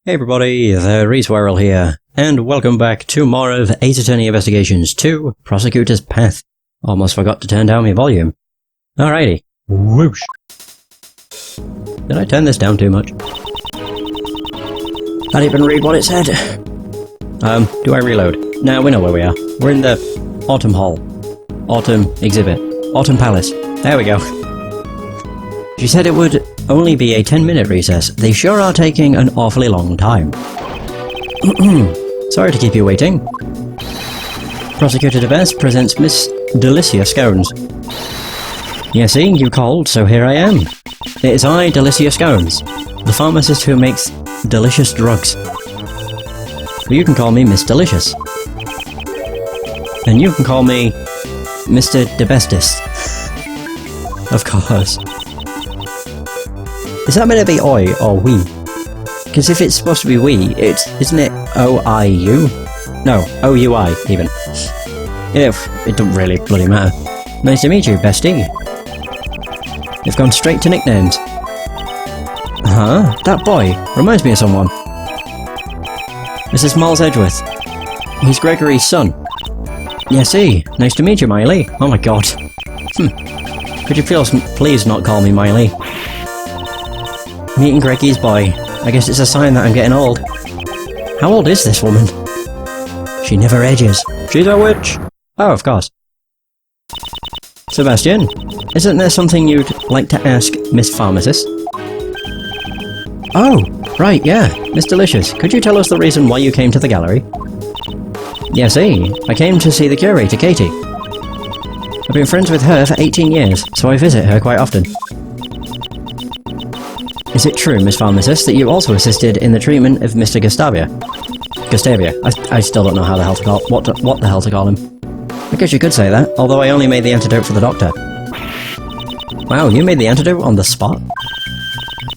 Hey everybody, the Reswirl here, and welcome back to more of Ace Attorney Investigations 2, Prosecutor's Path. Almost forgot to turn down my volume. Alrighty. Whoosh. Did I turn this down too much? I didn't even read what it said. Do I reload? No, we know where we are. We're in the Autumn Hall. Autumn Exhibit. Autumn Palace. There we go. She said it would only be a 10-minute recess. They sure are taking an awfully long time. Sorry to keep you waiting. Prosecutor DeBest presents Miss Delicia Scones. Yes, see, you called, so here I am. It is I, Delicia Scones, the pharmacist who makes delicious drugs. But you can call me Miss Delicious. And you can call me Mr. DeBestest. Of course. Is that meant to be oi or we? Because if it's supposed to be we, isn't it O-I-U? No, O-U-I, even. It don't really bloody matter. Nice to meet you, bestie. You've gone straight to nicknames. Huh? That boy reminds me of someone. This is Miles Edgeworth. He's Gregory's son. Yes, see. Nice to meet you, Miley. Oh my god. Could you please not call me Miley? Meeting Greggy's boy. I guess it's a sign that I'm getting old. How old is this woman? She never ages. She's a witch! Oh, of course. Sebastian, isn't there something you'd like to ask Miss Pharmacist? Oh, right, yeah. Miss Delicious, could you tell us the reason why you came to the gallery? Yes, I came to see the curator, Katie. I've been friends with her for 18 years, so I visit her quite often. Is it true, Miss Pharmacist, that you also assisted in the treatment of Mr. Gustavia? I still don't know how the hell to call what the hell to call him. I guess you could say that, although I only made the antidote for the doctor. Wow, you made the antidote on the spot?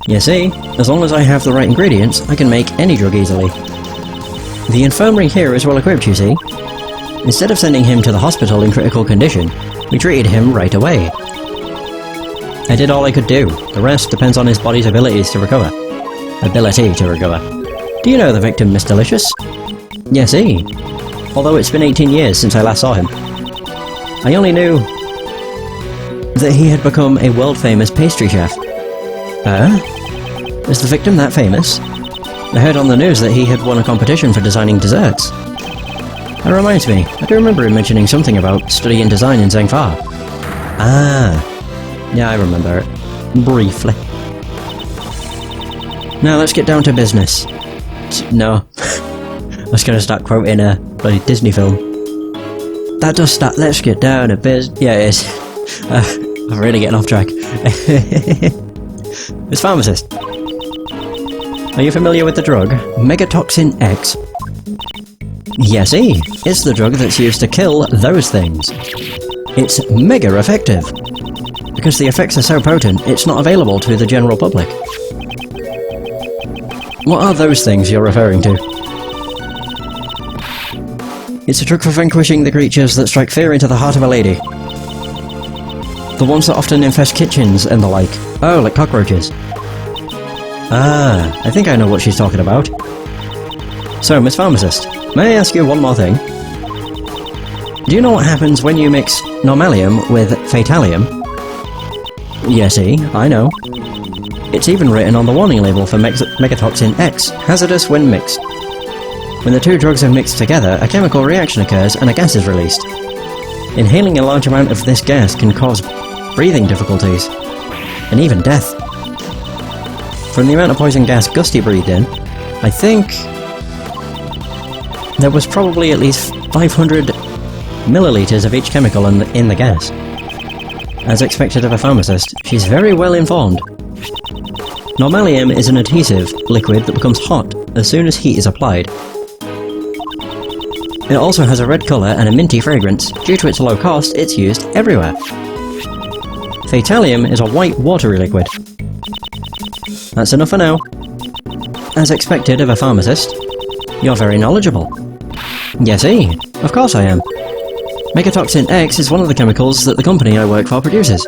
You see, as long as I have the right ingredients, I can make any drug easily. The infirmary here is well equipped, you see. Instead of sending him to the hospital in critical condition, we treated him right away. I did all I could do. The rest depends on his body's abilities to recover. Do you know the victim, Miss Delicious? Yes, although it's been 18 years since I last saw him. I only knew that he had become a world-famous pastry chef. Is the victim that famous? I heard on the news that he had won a competition for designing desserts. That reminds me, I do remember him mentioning something about studying design in Zhengfa. Yeah, I remember it. Briefly. Now let's get down to business. No. I was gonna start quoting a bloody Disney film. That does start. Let's get down to business. Yeah, it is. I'm really getting off track. Miss Pharmacist. Are you familiar with the drug Megatoxin X? Yes, it's the drug that's used to kill those things. It's mega effective. Because the effects are so potent, it's not available to the general public. What are those things you're referring to? It's a drug for vanquishing the creatures that strike fear into the heart of a lady. The ones that often infest kitchens and the like. Oh, like cockroaches. I think I know what she's talking about. So, Miss Pharmacist, may I ask you one more thing? Do you know what happens when you mix normalium with fatalium? Yes, I know. It's even written on the warning label for Megatoxin X, hazardous when mixed. When the two drugs are mixed together, a chemical reaction occurs and a gas is released. Inhaling a large amount of this gas can cause breathing difficulties, and even death. From the amount of poison gas Gusty breathed in, I think there was probably at least 500 milliliters of each chemical in the gas. As expected of a pharmacist, she's very well informed. Normalium is an adhesive liquid that becomes hot as soon as heat is applied. It also has a red colour and a minty fragrance. Due to its low cost, it's used everywhere. Fatalium is a white, watery liquid. That's enough for now. As expected of a pharmacist, you're very knowledgeable. Yes, of course I am. Megatoxin X is one of the chemicals that the company I work for produces.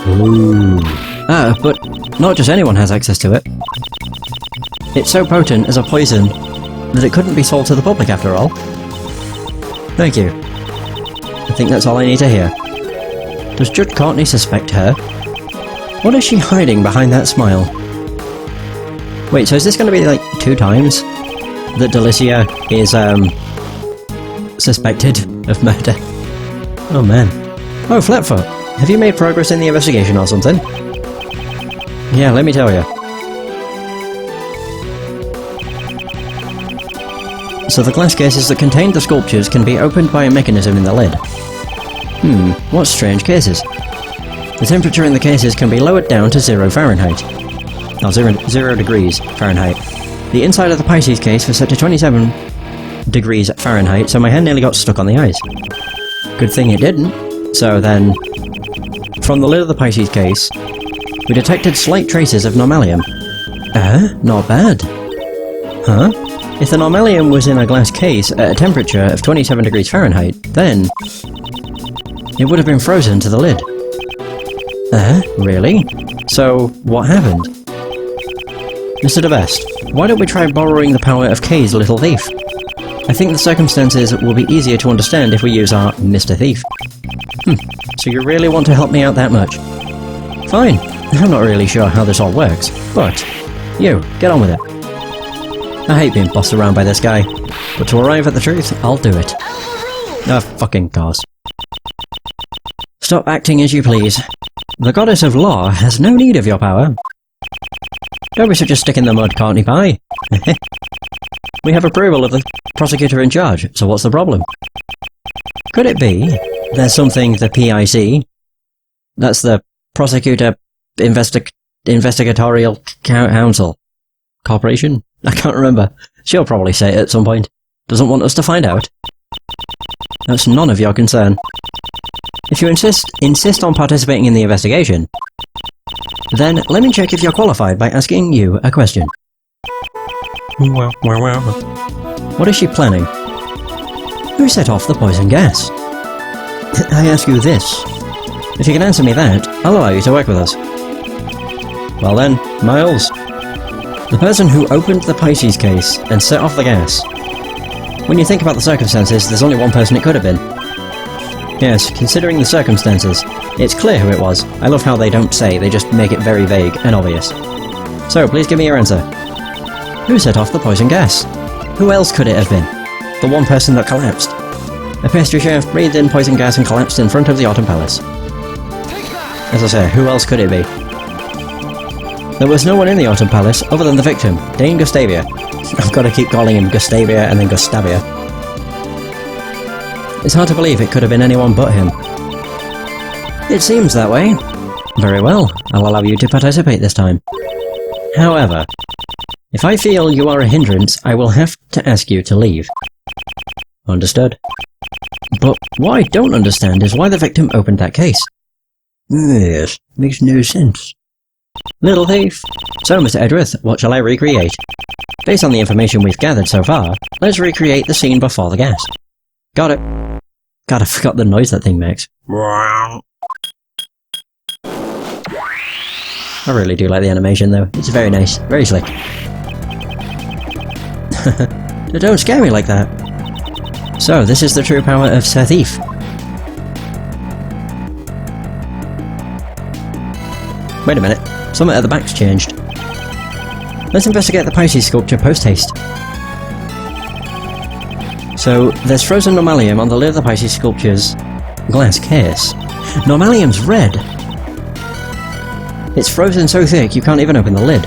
Ooh. But not just anyone has access to it. It's so potent as a poison that it couldn't be sold to the public after all. Thank you. I think that's all I need to hear. Does Judge Courtney suspect her? What is she hiding behind that smile? Wait, so is this going to be like 2 times that Delicia is, suspected of murder? Oh man. Oh, Flatfoot, have you made progress in the investigation or something? Yeah, let me tell you. So the glass cases that contained the sculptures can be opened by a mechanism in the lid. What strange cases. The temperature in the cases can be lowered down to 0 Fahrenheit. Oh, 0 degrees Fahrenheit. The inside of the Pisces case was set to 27 degrees Fahrenheit, so my hand nearly got stuck on the ice. Good thing it didn't. So then, from the lid of the Pisces case, we detected slight traces of normalium. Not bad. Huh? If the normalium was in a glass case at a temperature of 27 degrees Fahrenheit, then it would have been frozen to the lid. Really? So, what happened? Mr. DeBest, why don't we try borrowing the power of Kay's little thief? I think the circumstances will be easier to understand if we use our Mr. Thief. So you really want to help me out that much? Fine. I'm not really sure how this all works, but you, get on with it. I hate being bossed around by this guy, but to arrive at the truth, I'll do it. Fucking course. Stop acting as you please. The goddess of law has no need of your power. Don't be such a stick in the mud, Courtney Pie. We have approval of the prosecutor in charge, so what's the problem? Could it be there's something the PIC, that's the Prosecutor Investigatorial Council Corporation? I can't remember. She'll probably say it at some point. Doesn't want us to find out. That's none of your concern. If you insist on participating in the investigation, then let me check if you're qualified by asking you a question. What is she planning? Who set off the poison gas? I ask you this. If you can answer me that, I'll allow you to work with us. Well then, Miles. The person who opened the Pisces case and set off the gas. When you think about the circumstances, there's only one person it could have been. Yes, considering the circumstances, it's clear who it was. I love how they don't say, they just make it very vague and obvious. So, please give me your answer. Who set off the poison gas? Who else could it have been? The one person that collapsed. A pastry chef breathed in poison gas and collapsed in front of the Autumn Palace. As I say, who else could it be? There was no one in the Autumn Palace other than the victim, Dane Gustavia. I've got to keep calling him Gustavia and then Gustavia. It's hard to believe it could have been anyone but him. It seems that way. Very well, I'll allow you to participate this time. However, if I feel you are a hindrance, I will have to ask you to leave. Understood. But what I don't understand is why the victim opened that case. Yes, makes no sense. Little thief. So, Mr. Edgeworth, what shall I recreate? Based on the information we've gathered so far, let's recreate the scene before the gas. Got it. God, I forgot the noise that thing makes. I really do like the animation though. It's very nice. Very slick. Don't scare me like that. So, this is the true power of Sir Thief. Wait a minute. Something at the back's changed. Let's investigate the Pisces sculpture post-haste. So, there's frozen normalium on the lid of the Pisces sculpture's glass case. Normalium's red! It's frozen so thick you can't even open the lid.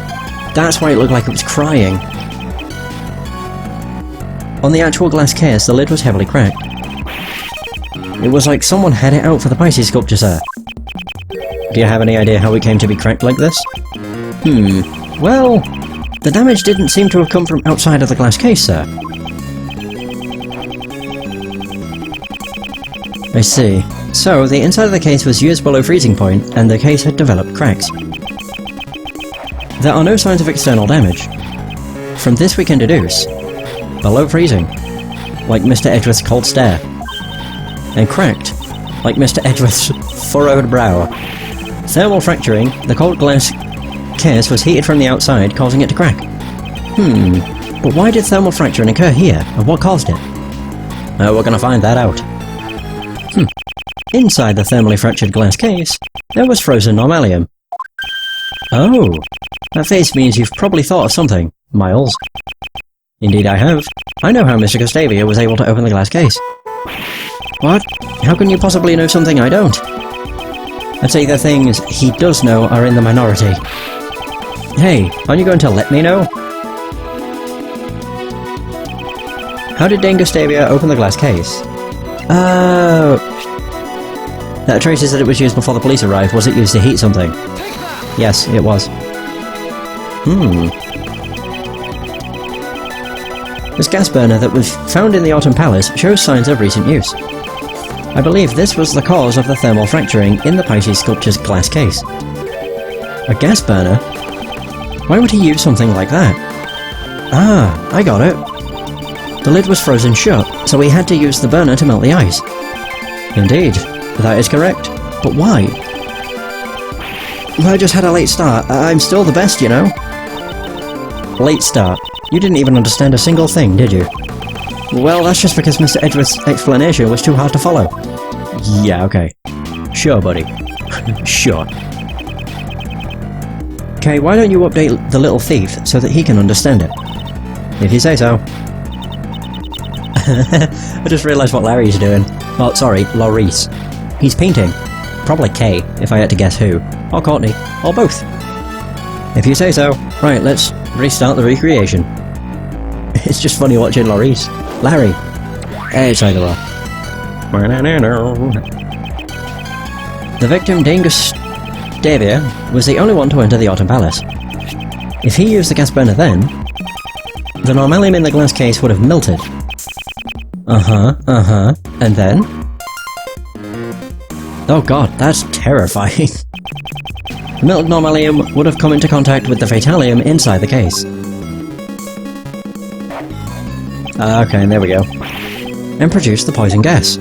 That's why it looked like it was crying. On the actual glass case, the lid was heavily cracked. It was like someone had it out for the Pisces sculpture, sir. Do you have any idea how it came to be cracked like this? Well, the damage didn't seem to have come from outside of the glass case, sir. I see. So, the inside of the case was years below freezing point, and the case had developed cracks. There are no signs of external damage. From this we can deduce below freezing, like Mr. Edgeworth's cold stare, and cracked, like Mr. Edgeworth's furrowed brow. Thermal fracturing, the cold glass case was heated from the outside, causing it to crack. But why did thermal fracturing occur here, and what caused it? We're gonna find that out. Inside the thermally fractured glass case, there was frozen normalium. Oh, that face means you've probably thought of something, Miles. Indeed I have. I know how Mr. Gustavia was able to open the glass case. What? How can you possibly know something I don't? I'd say the things he does know are in the minority. Hey, aren't you going to let me know? How did Dane Gustavia open the glass case? Oh... That traces that it was used before the police arrived. Was it used to heat something? Yes, it was. This gas burner that was found in the Autumn Palace shows signs of recent use. I believe this was the cause of the thermal fracturing in the Pisces sculpture's glass case. A gas burner? Why would he use something like that? Ah, I got it. The lid was frozen shut, so he had to use the burner to melt the ice. Indeed, that is correct. But why? I just had a late start. I'm still the best, you know. Late start? You didn't even understand a single thing, did you? Well, that's just because Mr. Edgeworth's explanation was too hard to follow. Yeah, okay. Sure, buddy. Sure. Okay, why don't you update the little thief so that he can understand it? If you say so. I just realised what Larry's doing. Oh, sorry, Laurice. He's painting. Probably Kay, if I had to guess who. Or Courtney. Or both. If you say so. Right, let's restart the recreation. It's just funny watching Laurice. Larry. It's either or. The victim, Dane Gustavia, was the only one to enter the Autumn Palace. If he used the gas burner then, the normalium in the glass case would have melted. And then? Oh god, that's terrifying. The melted normalium would have come into contact with the fatalium inside the case. Okay, there we go. And produced the poison gas.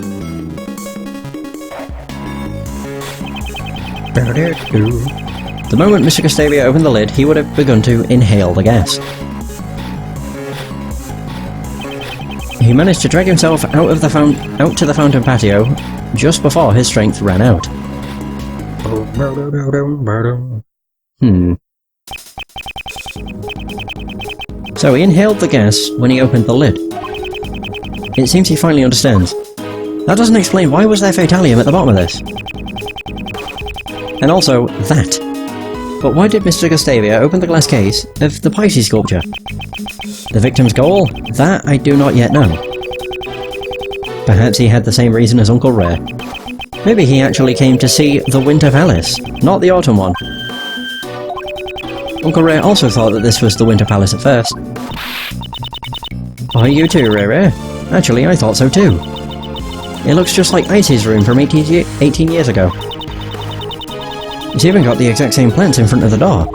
The moment Mr. Gustavia opened the lid, he would have begun to inhale the gas. He managed to drag himself out to the fountain patio just before his strength ran out. So he inhaled the gas when he opened the lid. It seems he finally understands. That doesn't explain why was there fatalium at the bottom of this. And also, that. But why did Mr. Gustavia open the glass case of the Pisces sculpture? The victim's goal? That I do not yet know. Perhaps he had the same reason as Uncle Ray. Maybe he actually came to see the Winter Palace, not the Autumn one. Uncle Ray also thought that this was the Winter Palace at first. Oh, you too, Ray Ray? Actually, I thought so too. It looks just like Ice's room from 18 years ago. It's even got the exact same plants in front of the door.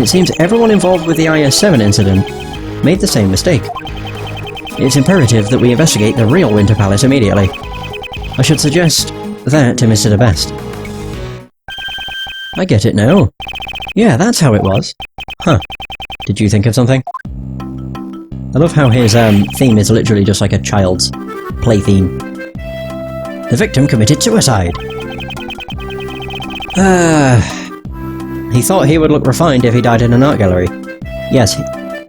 It seems everyone involved with the IS-7 incident made the same mistake. It's imperative that we investigate the real Winter Palace immediately. I should suggest that to Mr. DeBest. I get it now. Yeah, that's how it was. Huh. Did you think of something? I love how his theme is literally just like a child's play theme. The victim committed suicide. He thought he would look refined if he died in an art gallery. Yes,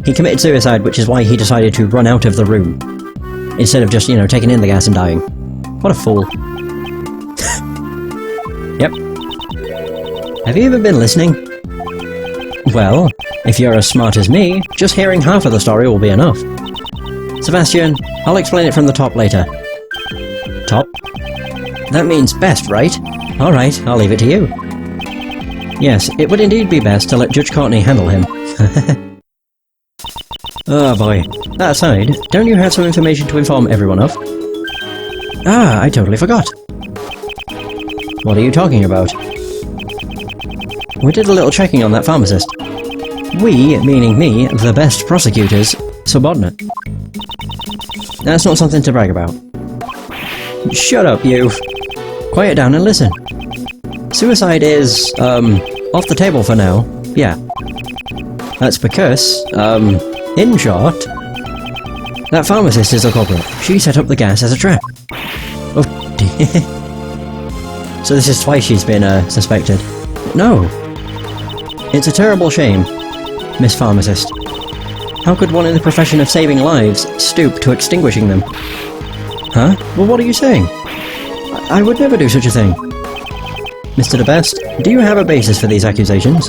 he committed suicide, which is why he decided to run out of the room. Instead of just, you know, taking in the gas and dying. What a fool. Yep. Have you even been listening? Well, if you're as smart as me, just hearing half of the story will be enough. Sebastian, I'll explain it from the top later. Top? That means best, right? Alright, I'll leave it to you. Yes, it would indeed be best to let Judge Courtney handle him. Oh boy. That aside, don't you have some information to inform everyone of? Ah, I totally forgot. What are you talking about? We did a little checking on that pharmacist. We, meaning me, the best prosecutor's subordinate. That's not something to brag about. Shut up, you! Quiet down and listen. Suicide is, off the table for now. Yeah. That's because, in short, that pharmacist is the culprit. She set up the gas as a trap. Oh dear. So this is twice she's been, suspected. No. It's a terrible shame, Miss Pharmacist. How could one in the profession of saving lives stoop to extinguishing them? Huh? Well, what are you saying? I would never do such a thing. Mr. De Best, do you have a basis for these accusations?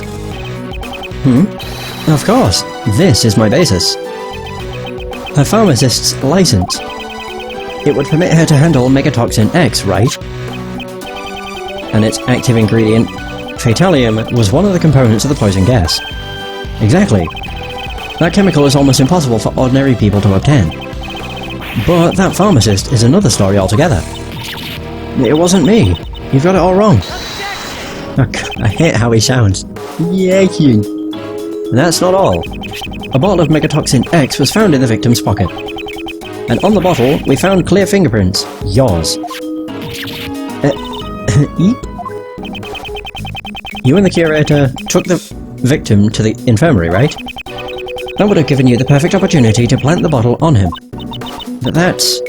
Of course. This is my basis. Her pharmacist's license. It would permit her to handle Megatoxin X, right? And its active ingredient, Fatalium, was one of the components of the poison gas. Exactly. That chemical is almost impossible for ordinary people to obtain. But that pharmacist is another story altogether. It wasn't me. You've got it all wrong. Oh, I hate how he sounds. Yay! That's not all. A bottle of Megatoxin X was found in the victim's pocket. And on the bottle, we found clear fingerprints. Yours. You and the curator took the victim to the infirmary, right? That would have given you the perfect opportunity to plant the bottle on him. But that's...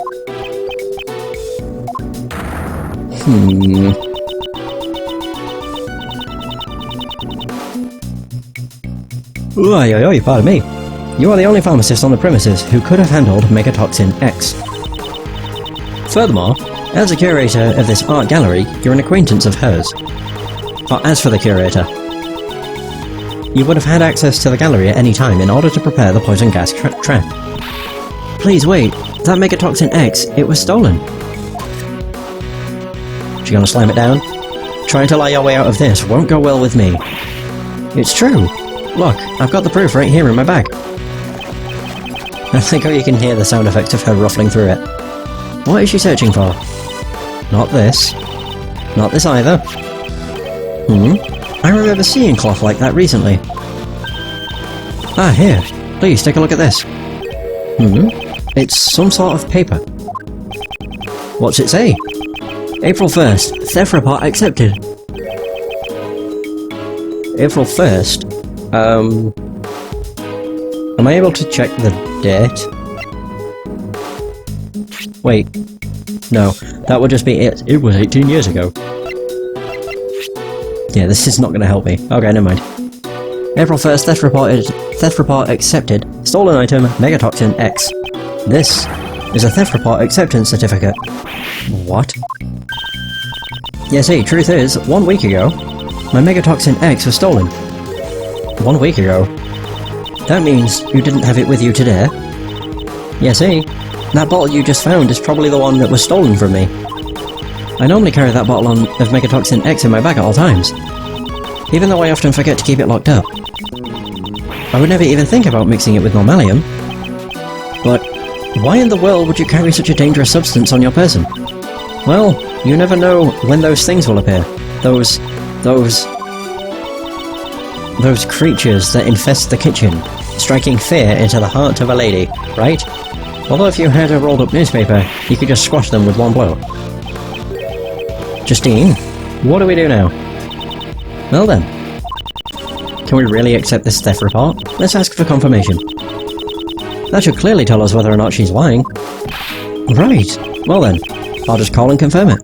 Oi, pardon me. You are the only pharmacist on the premises who could have handled Megatoxin X. Furthermore, as a curator of this art gallery, you're an acquaintance of hers. As for the curator, you would have had access to the gallery at any time in order to prepare the poison gas trap. Please wait, that Megatoxin X, it was stolen. You gonna slam it down? Trying to lie your way out of this won't go well with me. It's true. Look, I've got the proof right here in my bag. I think you can hear the sound effects of her ruffling through it. What is she searching for? Not this. Not this either. I remember seeing cloth like that recently. Ah, here. Please take a look at this. It's some sort of paper. What's it say? April 1st, theft report accepted. April 1st? Am I able to check the date? Wait. No, that would just be it. It was 18 years ago. Yeah, this is not going to help me. Okay, never mind. April 1st, theft report accepted. Stolen item, Megatoxin X. This is a theft report acceptance certificate. What? Yeah, see, truth is, 1 week ago, my Megatoxin X was stolen. 1 week ago? That means you didn't have it with you today? Yeah, see, that bottle you just found is probably the one that was stolen from me. I normally carry that bottle of Megatoxin X in my bag at all times, even though I often forget to keep it locked up. I would never even think about mixing it with Normalium. But why in the world would you carry such a dangerous substance on your person? Well, you never know when those things will appear. Those creatures that infest the kitchen, striking fear into the heart of a lady, right? Although if you had a rolled up newspaper, you could just squash them with one blow. Justine, what do we do now? Well then. Can we really accept this theft report? Let's ask for confirmation. That should clearly tell us whether or not she's lying. Right. Well then, I'll just call and confirm it.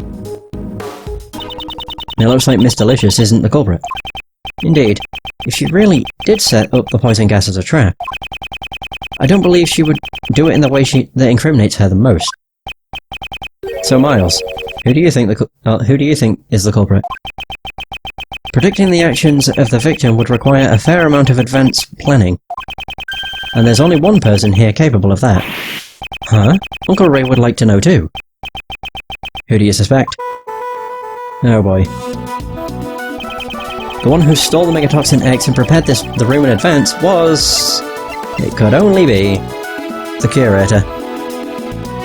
It looks like Miss Delicious isn't the culprit. Indeed, if she really did set up the poison gas as a trap, I don't believe she would do it in the way that incriminates her the most. So Miles, who do you think is the culprit? Predicting the actions of the victim would require a fair amount of advanced planning. And there's only one person here capable of that. Huh? Uncle Ray would like to know too. Who do you suspect? Oh boy. The one who stole the Megatoxin X and prepared the room in advance was... It could only be... the curator.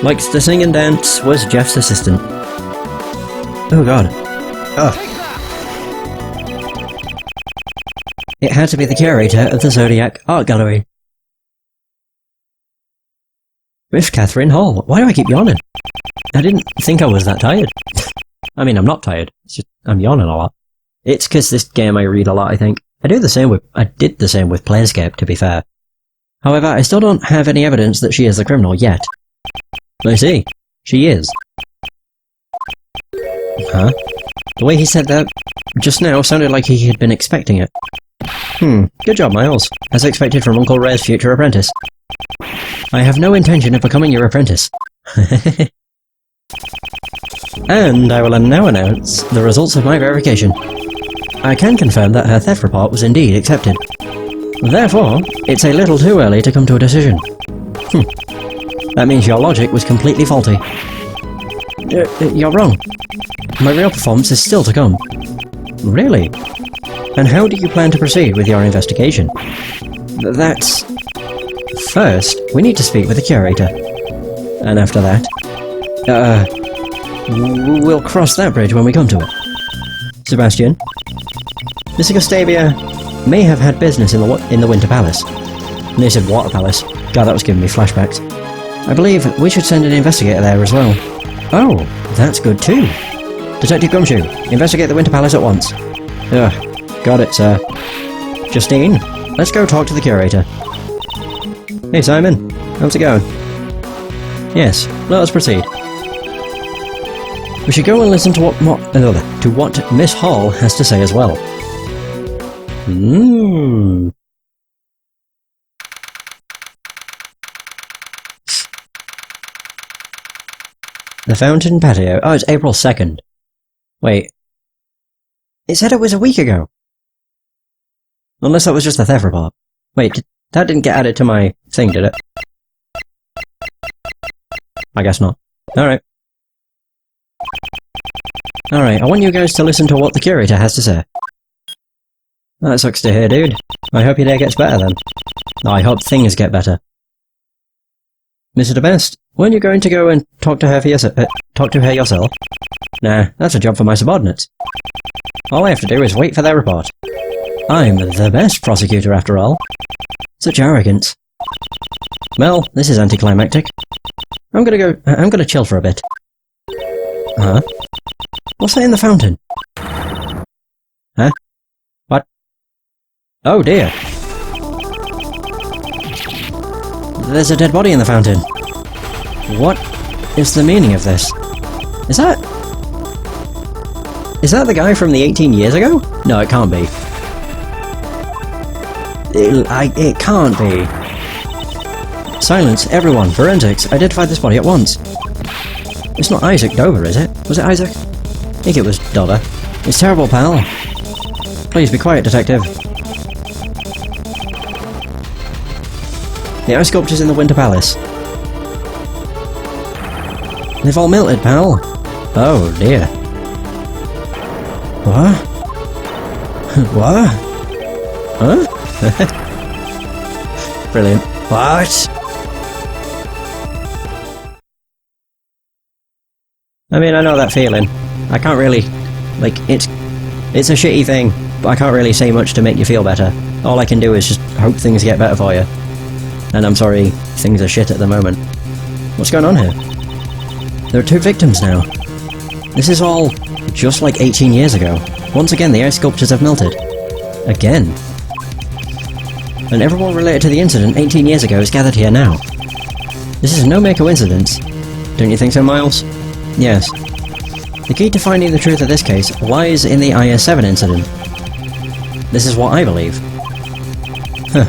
Likes to sing and dance, was Jeff's assistant. Oh god. Ugh. It had to be the curator of the Zodiac Art Gallery. Miss Catherine Hall. Why do I keep yawning? I didn't think I was that tired. I mean, I'm not tired. It's just, I'm yawning a lot. It's because this game I read a lot, I think. I did the same with Planescape, to be fair. However, I still don't have any evidence that she is the criminal yet. I see. She is. Huh? The way he said that just now sounded like he had been expecting it. Good job, Miles. As expected from Uncle Ray's future apprentice. I have no intention of becoming your apprentice. And I will now announce the results of my verification. I can confirm that her theft report was indeed accepted. Therefore, it's a little too early to come to a decision. That means your logic was completely faulty. You're wrong. My real performance is still to come. Really? And how do you plan to proceed with your investigation? That's... First, we need to speak with the curator. And after that... we'll cross that bridge when we come to it. Sebastian? Mr. Gustavia may have had business in the Winter Palace. And they said Water Palace. God, that was giving me flashbacks. I believe we should send an investigator there as well. Oh, that's good too. Detective Gumshoe, investigate the Winter Palace at once. Got it, sir. Justine, let's go talk to the curator. Hey, Simon. How's it going? Yes, let us proceed. We should go and listen to what Miss Hall has to say as well. The Fountain Patio. Oh, it's April 2nd. Wait. It said it was a week ago. Unless that was just a theft report. Wait, that didn't get added to my thing, did it? I guess not. Alright. Alright, I want you guys to listen to what the curator has to say. That sucks to hear, dude. I hope your day gets better then. I hope things get better. Mr. DeBest, weren't you going to go and talk to her yourself? Nah, that's a job for my subordinates. All I have to do is wait for their report. I'm the best prosecutor after all. Such arrogance. Well, this is anticlimactic. I'm gonna chill for a bit. Huh? What's that in the fountain? Huh? What? Oh dear. There's a dead body in the fountain. What is the meaning of this? Is that the guy from the 18 years ago? No, it can't be. It can't be. Silence, everyone. Forensics. Identify this body at once. It's not Isaac Dover, is it? Was it Isaac? I think it was Dover. It's terrible, pal. Please be quiet, detective. The ice sculptures in the Winter Palace. They've all melted, pal. Oh, dear. What? What? Huh? Brilliant. What? I mean, I know that feeling. I can't really... Like, it's a shitty thing, but I can't really say much to make you feel better. All I can do is just hope things get better for you. And I'm sorry, things are shit at the moment. What's going on here? There are 2 victims now. This is all just like 18 years ago. Once again, the ice sculptures have melted. Again. And everyone related to the incident 18 years ago is gathered here now. This is no mere coincidence. Don't you think so, Miles? Yes. The key to finding the truth of this case lies in the IS-7 incident. This is what I believe. Huh.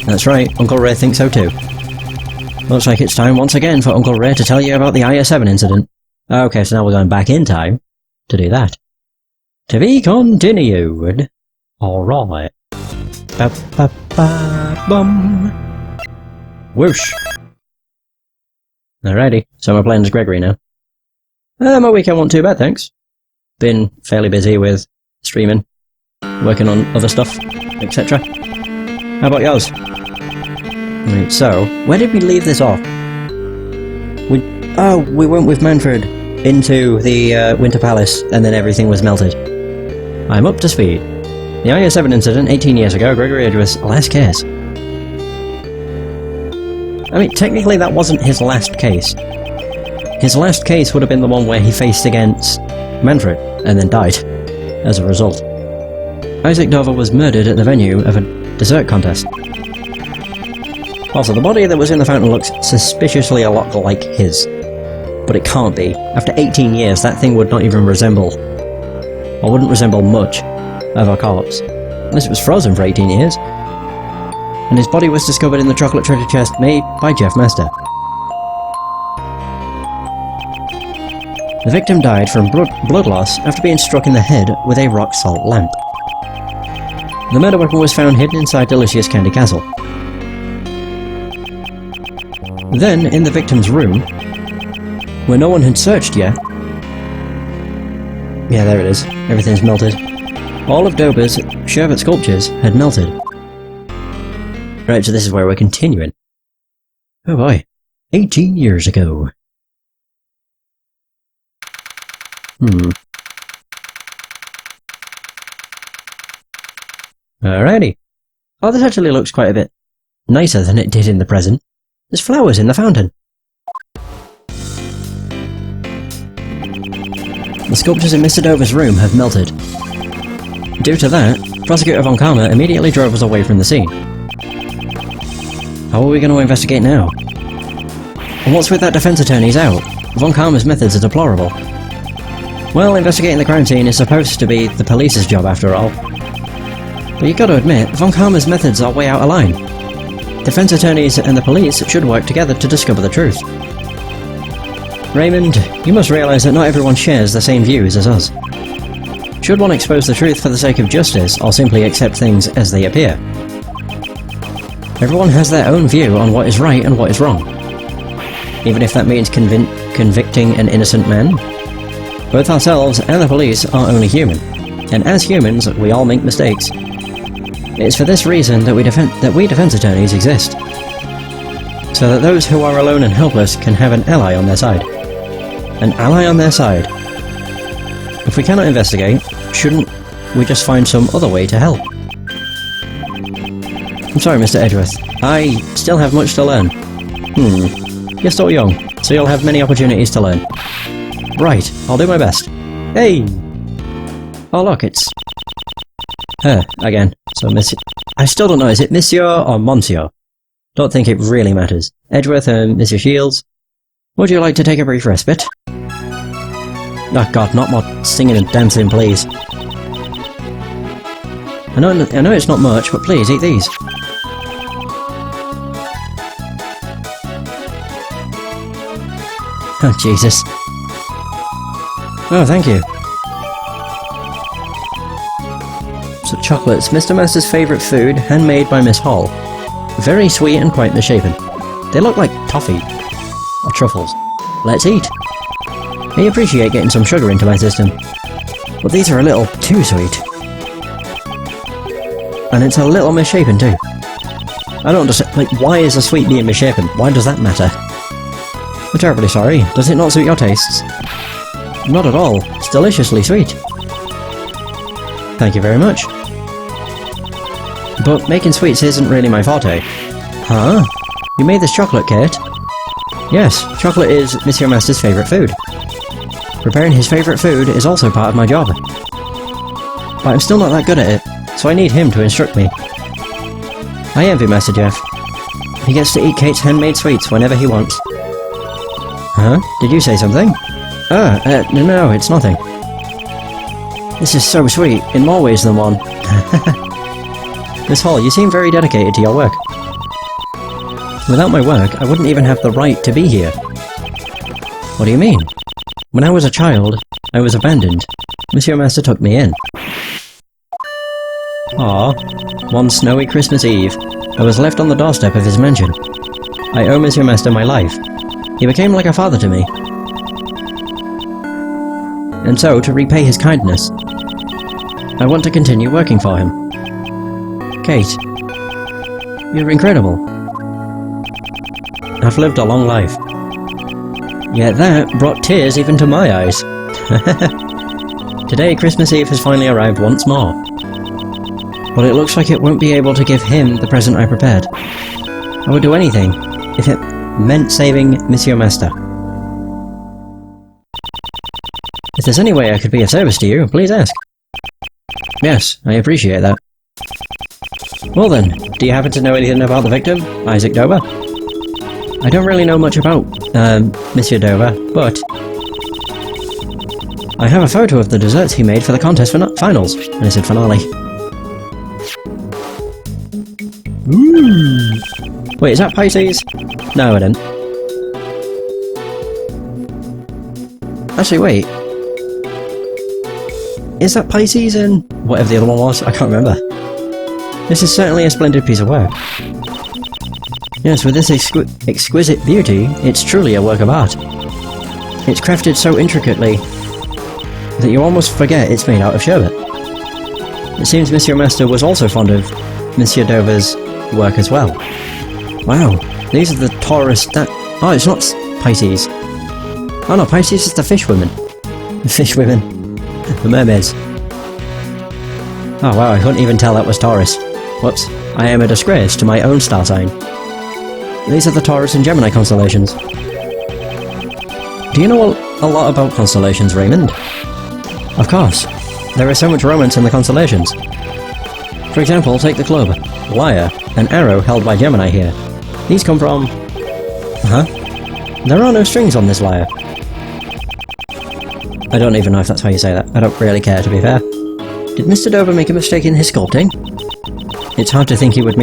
That's right, Uncle Ray thinks so too. Looks like it's time once again for Uncle Ray to tell you about the IS-7 incident. Okay, so now we're going back in time to do that. To be continued. Alright. Ba-ba-ba-bum. Whoosh. Alrighty, so we're playing as Gregory now. My weekend wasn't too bad, thanks. Been fairly busy with streaming, working on other stuff, etc. How about yours? Right, so, where did we leave this off? We went with Manfred into the Winter Palace, and then everything was melted. I'm up to speed. The IS-7 incident 18 years ago, Gregory Edgeworth's last case. I mean, technically that wasn't his last case. His last case would have been the one where he faced against Manfred, and then died, as a result. Isaac Dover was murdered at the venue of a dessert contest. Also, the body that was in the fountain looks suspiciously a lot like his. But it can't be. After 18 years, that thing would not even resemble, or wouldn't resemble much, of a corpse. Unless it was frozen for 18 years. And his body was discovered in the chocolate treasure chest made by Jeff Master. The victim died from blood loss after being struck in the head with a rock salt lamp. The murder weapon was found hidden inside Delicious Candy Castle. Then, in the victim's room, where no one had searched yet... Yeah, there it is. Everything's melted. All of Dober's sherbet sculptures had melted. Right, so this is where we're continuing. Oh boy. 18 years ago. Alrighty. Oh, this actually looks quite a bit nicer than it did in the present. There's flowers in the fountain. The sculptures in Mr. Dover's room have melted. Due to that, Prosecutor Von Karma immediately drove us away from the scene. How are we going to investigate now? And what's with that defense attorney's out? Von Karma's methods are deplorable. Well, investigating the crime scene is supposed to be the police's job after all. But you gotta admit, Von Karma's methods are way out of line. Defense attorneys and the police should work together to discover the truth. Raymond, you must realize that not everyone shares the same views as us. Should one expose the truth for the sake of justice, or simply accept things as they appear? Everyone has their own view on what is right and what is wrong. Even if that means convicting an innocent man? Both ourselves and the police are only human, and as humans, we all make mistakes. It's for this reason that we defense attorneys exist. So that those who are alone and helpless can have an ally on their side. An ally on their side. If we cannot investigate, shouldn't we just find some other way to help? I'm sorry, Mr. Edgeworth. I still have much to learn. You're still young, so you'll have many opportunities to learn. Right, I'll do my best. Hey! Oh look, it's... her, again. So I still don't know, is it Monsieur or Monsieur? Don't think it really matters. Edgeworth and Monsieur Shields, would you like to take a brief respite? Oh god, not more singing and dancing, please. I know it's not much, but please, eat these. Oh, Jesus. Oh, thank you. So chocolates, Mr. Master's favourite food, handmade by Miss Hall. Very sweet and quite misshapen. They look like toffee. Or truffles. Let's eat. I appreciate getting some sugar into my system. But these are a little too sweet. And it's a little misshapen too. I don't understand, like, why is a sweet being misshapen? Why does that matter? I'm terribly sorry. Does it not suit your tastes? Not at all. It's deliciously sweet. Thank you very much. But making sweets isn't really my forte. Huh? You made this chocolate, Kate? Yes, chocolate is Monsieur Master's favourite food. Preparing his favourite food is also part of my job. But I'm still not that good at it, so I need him to instruct me. I envy Master Jeff. He gets to eat Kate's handmade sweets whenever he wants. Huh? Did you say something? No, it's nothing. This is so sweet, in more ways than one. Miss Hall, you seem very dedicated to your work. Without my work, I wouldn't even have the right to be here. What do you mean? When I was a child, I was abandoned. Monsieur Master took me in. Aww. One snowy Christmas Eve, I was left on the doorstep of his mansion. I owe Monsieur Master my life. He became like a father to me. And so, to repay his kindness, I want to continue working for him. Kate, you're incredible. I've lived a long life. Yet that brought tears even to my eyes. Today, Christmas Eve has finally arrived once more. But it looks like it won't be able to give him the present I prepared. I would do anything if it meant saving Monsieur Master. If there's any way I could be of service to you, please ask. Yes, I appreciate that. Well then, do you happen to know anything about the victim, Isaac Dover? I don't really know much about, Monsieur Dover, but I have a photo of the desserts he made for the contest finals. And I said finale. Ooh. Wait, is that Pisces? No, I didn't. Actually, wait. Is that Pisces and whatever the other one was? I can't remember. This is certainly a splendid piece of work. Yes, with this exquisite beauty, it's truly a work of art. It's crafted so intricately that you almost forget it's made out of sherbet. It seems Monsieur Master was also fond of Monsieur Dover's work as well. Wow, these are the Taurus oh, it's not Pisces. Oh no, Pisces is the fish women. The fish women. The mermaids. Oh wow, I couldn't even tell that was Taurus. Whoops, I am a disgrace to my own star sign. These are the Taurus and Gemini constellations. Do you know a lot about constellations, Raymond? Of course. There is so much romance in the constellations. For example, take the club, Lyre, and Arrow held by Gemini here. These come from... Huh? There are no strings on this lyre. I don't even know if that's how you say that. I don't really care, to be fair. Did Mr. Dover make a mistake in his sculpting? It's hard to think he would make